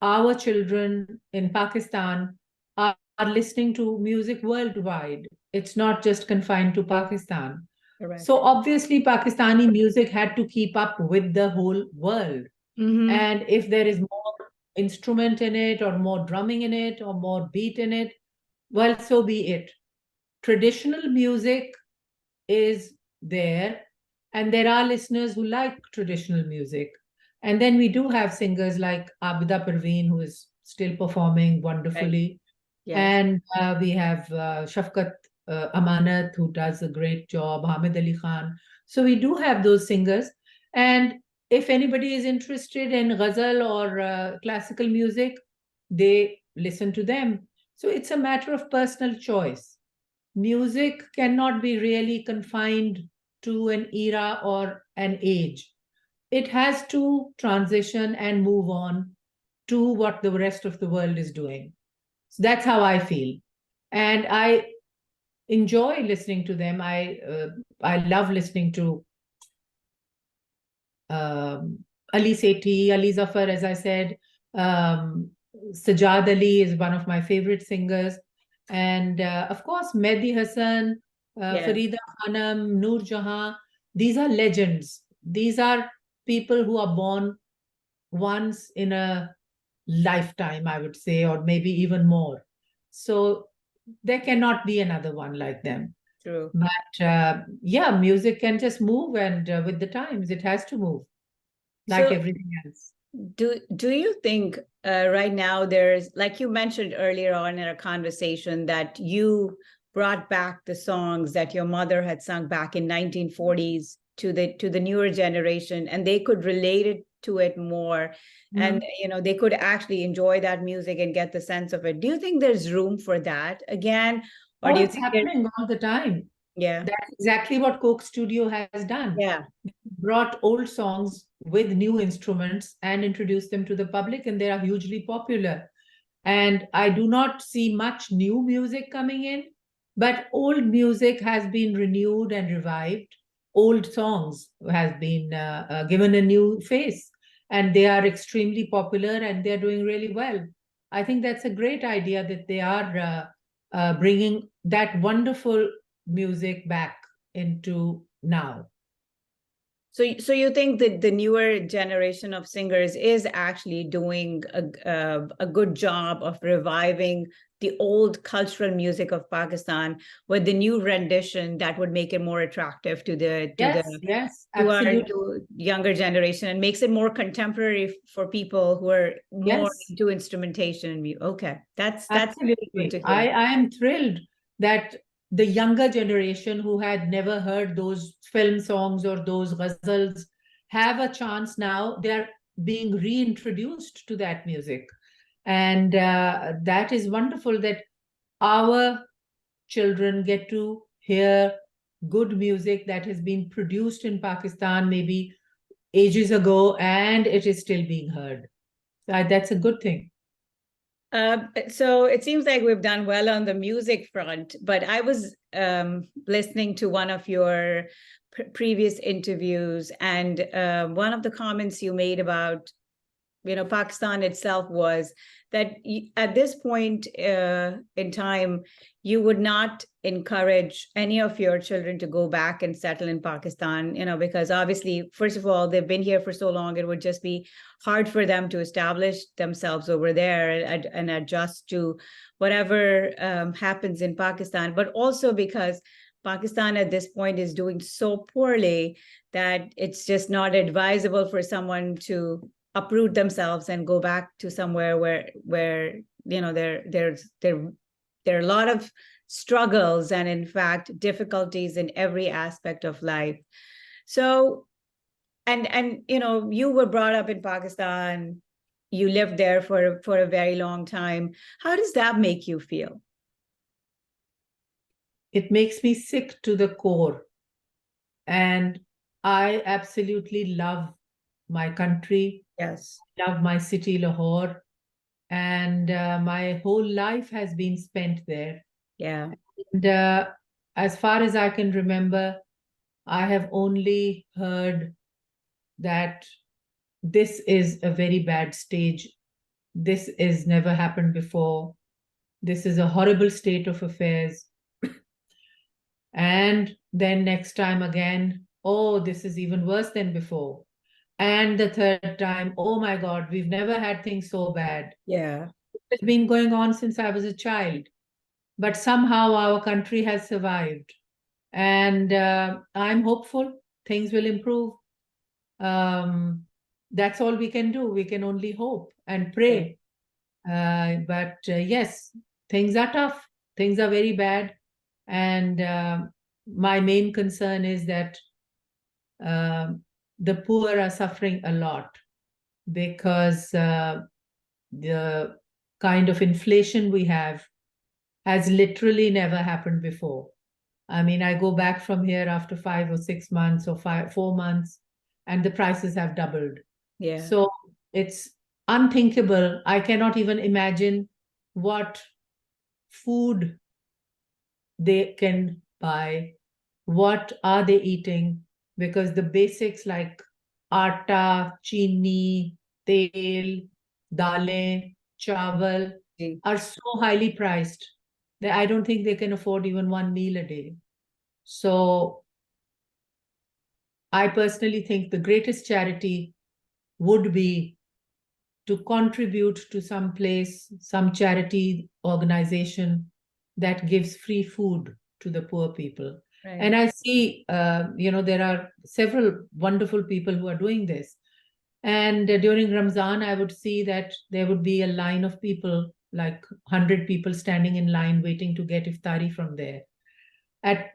our children in Pakistan are listening to music worldwide. It's not just confined to Pakistan. Correct. So obviously, Pakistani music had to keep up with the whole world. And if there is more instrument in it, or more drumming in it, or more beat in it, well, so be it. Traditional music is there, and there are listeners who like traditional music. And then we do have singers like Abida Parveen, who is still performing Right. wonderfully. Yes. And we have Shafkat Amanat, who does a great job, Hamid Ali Khan. So we do have those singers. And if anybody is interested in ghazal or classical music, they listen to them. So it's a matter of personal choice. Music cannot be really confined to an era or an age. It has to transition and move on to what the rest of the world is doing. So that's how I feel. And I enjoy listening to them. I love listening to Ali Sethi, Ali Zafar, as I said. Um, Sajad Ali is one of my favorite singers. And of course, Mehdi Hassan, Yes. Farida Khanam, Noor Jahan. These are legends. These are people who are born once in a lifetime, I would say, or maybe even more. So there cannot be another one like them. True. But yeah, music can just move, and with the times, it has to move like So everything else. do you think right now there's, like you mentioned earlier on in our conversation, that you brought back the songs that your mother had sung back in 1940s to the newer generation, and they could relate it to it more, and they could actually enjoy that music and get the sense of it. Do you think there's room for that again, or Oh, do you it's think there's, happening all the time. yeah, That's exactly what Coke Studio has done. yeah, They brought old songs with new instruments and introduced them to the public, and they are hugely popular. And I do not see much new music coming in, but old music has been renewed and revived. Old songs has been given a new face, and they are extremely popular, and they're doing really well. I think that's a great idea that they are bringing that wonderful music back into now. so you think that the newer generation of singers is actually doing a good job of reviving the old cultural music of Pakistan with the new rendition that would make it more attractive to the Yes, yes, to our absolutely. to younger generation, and makes it more contemporary for people who are more Yes, into instrumentation and music. Okay, that's good absolutely. to hear. I am thrilled that the younger generation who had never heard those film songs or those ghazals have a chance now. They're being reintroduced to that music. And that is wonderful that our children get to hear good music that has been produced in Pakistan maybe ages ago, and it is still being heard. That's a good thing. So it seems like we've done well on the music front, but I was listening to one of your previous interviews, and one of the comments you made about Pakistan itself was that at this point in time, you would not encourage any of your children to go back and settle in Pakistan, because obviously, first of all, they've been here for so long, it would just be hard for them to establish themselves over there and adjust to whatever happens in Pakistan, but also because Pakistan at this point is doing so poorly that it's just not advisable for someone to uproot themselves and go back to somewhere where there are a lot of struggles and in fact difficulties in every aspect of life. So and you were brought up in Pakistan, you lived there for a very long time. How does that make you feel? It makes me sick to the core. And I absolutely love my country, Yes. love my city, Lahore. And my whole life has been spent there. Yeah. And as far as I can remember, I have only heard that this is a very bad stage this is never happened before. This is a horrible state of affairs. And then next time again, oh, this is even worse than before. And the third time, oh my God, we've never had things so bad. Yeah. It's been going on since I was a child. But somehow our country has survived. And I'm hopeful things will improve. That's all we can do. We can only hope and pray. But yes, things are tough. Things are very bad. And my main concern is that the poor are suffering a lot because the kind of inflation we have has literally never happened before. I mean, I go back from here after 5 or 6 months or 4 months, and the prices have doubled. Yeah. So it's unthinkable. I cannot even imagine what food they can buy, what are they eating, because the basics like atta, chini, tel, dalein, chawal are so highly priced that I don't think they can afford even one meal a day. So I personally think the greatest charity would be to contribute to some place, some charity organization that gives free food to the poor people. Right. And I see, there are several wonderful people who are doing this. And during Ramzan, I would see that there would be a line of people, like 100 people standing in line waiting to get iftari from there. At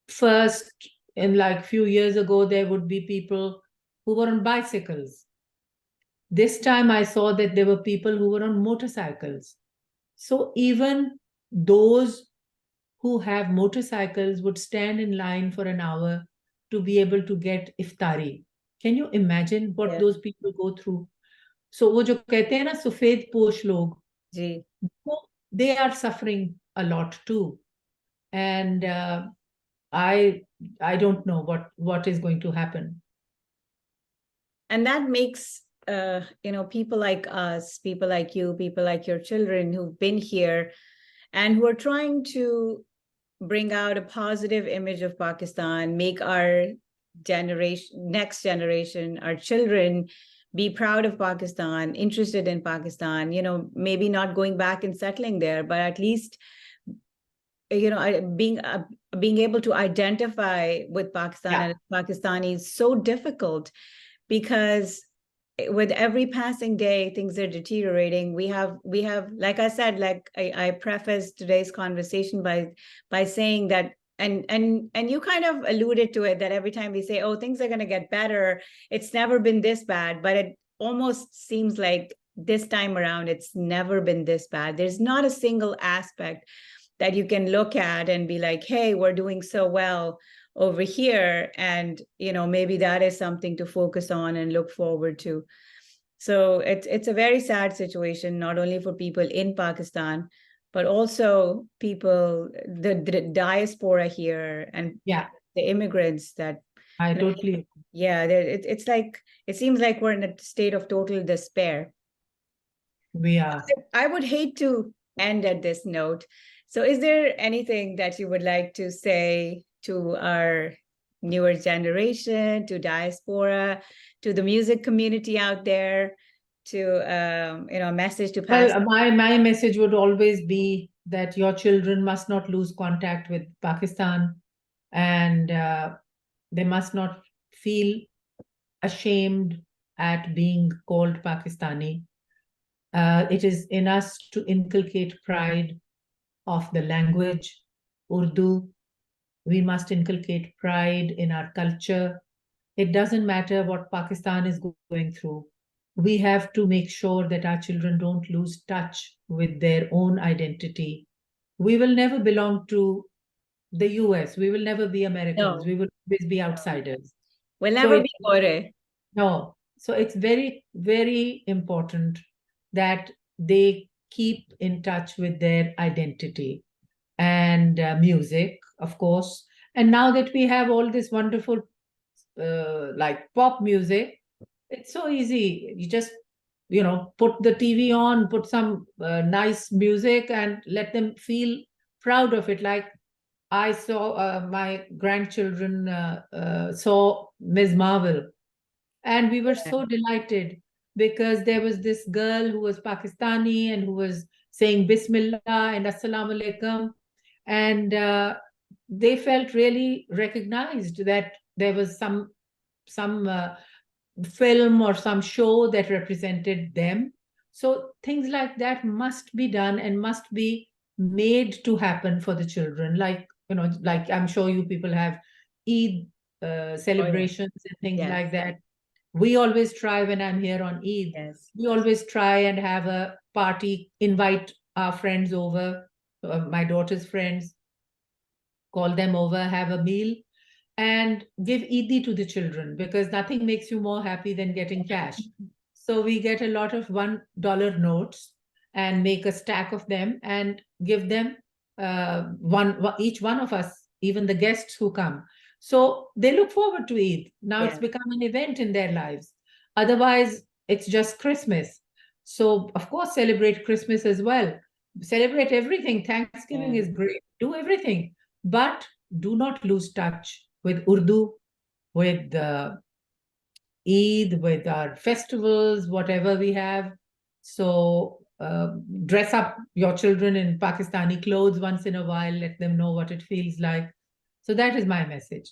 first, in like few years ago, there would be people who were on bicycles. This time I saw that there were people who were on motorcycles. So even those who have motorcycles would stand in line for an hour to be able to get iftari. Can you imagine what those people go through? So वो जो कहते हैं ना सफेद पोश लोग, they are suffering a lot too. And I don't know what is going to happen. And that makes people like us, people like you, people like your children who've been here and who are trying to bring out a positive image of Pakistan, make our next generation, our children be proud of Pakistan, interested in Pakistan, maybe not going back and settling there, but at least being able to identify with Pakistan and Pakistani is so difficult because with every passing day, things are deteriorating. We have, like I said, like I prefaced today's conversation by saying that, and you kind of alluded to it, that every time we say, oh, things are going to get better, it's never been this bad, but it almost seems like this time around, it's never been this bad. There's not a single aspect that you can look at and be like, hey, we're doing so well over here, and maybe that is something to focus on and look forward to. So it's a very sad situation, not only for people in Pakistan, but also people, the diaspora here, and the immigrants that I totally it's like, it seems like we're in a state of total despair. We are. I would hate to end at this note. So is there anything that you would like to say to our newer generation, to diaspora, to the music community out there, to a message to pass? Well, my message would always be that your children must not lose contact with Pakistan, and they must not feel ashamed at being called Pakistani. It is in us to inculcate pride of the language, Urdu. We must inculcate pride in our culture. It doesn't matter what Pakistan is going through. We have to make sure that our children don't lose touch with their own identity. We will never belong to the US. We will never be Americans. We will always be outsiders. We'll never be Gore. No. So it's very, very important that they keep in touch with their identity and music, of course. And now that we have all this wonderful like pop music, it's so easy. You just put the TV on, put some nice music, and let them feel proud of it. Like I saw my grandchildren saw Ms. Marvel, and we were so delighted because there was this girl who was Pakistani and who was saying Bismillah and Assalamu alaikum. And they felt really recognized that there was some film or some show that represented them. So things like that must be done and must be made to happen for the children. Like, like I'm sure you people have Eid celebrations and things Yes. like that. We always try when I'm here on Eid. Yes. We always try and have a party, invite our friends over, my daughter's friends, call them over, have a meal, and give Eid to the children, because nothing makes you more happy than getting cash. So we get a lot of $1 notes and make a stack of them and give them each one of us, even the guests who come. So they look forward to Eid. Now it's become an event in their lives. Otherwise, it's just Christmas. So, of course, celebrate Christmas as well. Celebrate everything. Thanksgiving is great. Do everything. But do not lose touch with Urdu, with Eid, with our festivals, whatever we have. So dress up your children in Pakistani clothes once in a while. Let them know what it feels like. So that is my message.